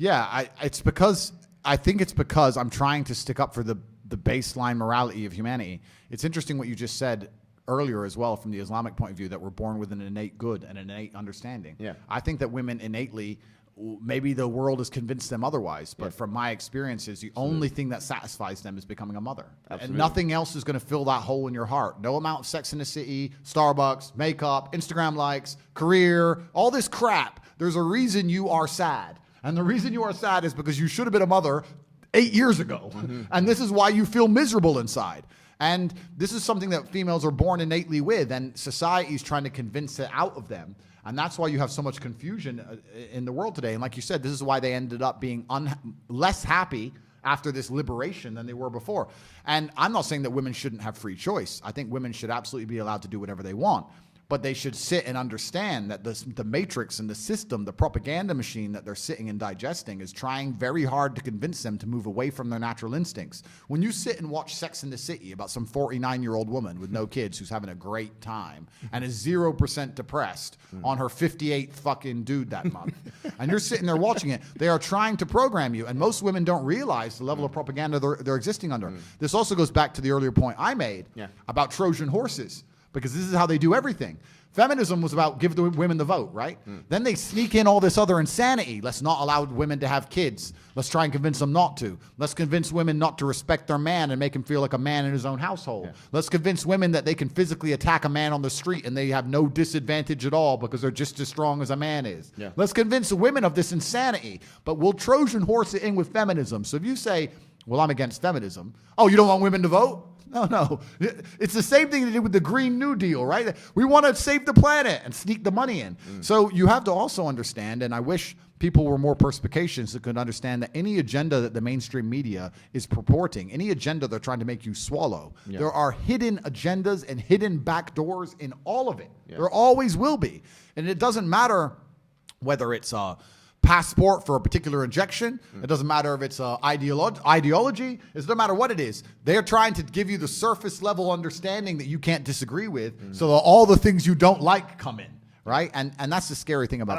Yeah, I think it's because I'm trying to stick up for the baseline morality of humanity. It's interesting what you just said earlier as well from the Islamic point of view, that we're born with an innate good and an innate understanding. Yeah. I think that women innately, maybe the world has convinced them otherwise, but from my experiences, the only thing that satisfies them is becoming a mother. Absolutely. And nothing else is going to fill that hole in your heart. No amount of Sex in the City, Starbucks, makeup, Instagram likes, career, all this crap. There's a reason you are sad. And the reason you are sad is because you should have been a mother 8 years ago. And this is why you feel miserable inside. And this is something that females are born innately with, and society is trying to convince it out of them. And that's why you have so much confusion in the world today. And like you said, this is why they ended up being less happy after this liberation than they were before. And I'm not saying that women shouldn't have free choice. I think women should absolutely be allowed to do whatever they want. But they should sit and understand that the matrix and the system, the propaganda machine that they're sitting and digesting is trying very hard to convince them to move away from their natural instincts. When you sit and watch Sex in the City about some 49-year-old woman with no kids who's having a great time and is 0% depressed on her 58th fucking dude that month, and you're sitting there watching it, they are trying to program you. And most women don't realize the level of propaganda they're existing under. This also goes back to the earlier point I made about Trojan horses. Because this is how they do everything. Feminism was about give the women the vote, right? Then they sneak in all this other insanity. Let's not allow women to have kids. Let's try and convince them not to. Let's convince women not to respect their man and make him feel like a man in his own household. Let's convince women that they can physically attack a man on the street and they have no disadvantage at all because they're just as strong as a man is. Let's convince women of this insanity. But we'll Trojan horse it in with feminism. So if you say, well, I'm against feminism. Oh, you don't want women to vote? No. It's the same thing they did with the Green New Deal, right? We want to save the planet and sneak the money in. So you have to also understand, and I wish people were more perspicacious that could understand that any agenda that the mainstream media is purporting, any agenda they're trying to make you swallow, there are hidden agendas and hidden backdoors in all of it. There always will be. And it doesn't matter whether it's passport for a particular injection. It doesn't matter if it's ideology. It doesn't matter what it is. They're trying to give you the surface level understanding that you can't disagree with, so that all the things you don't like come in, right? And that's the scary thing about it.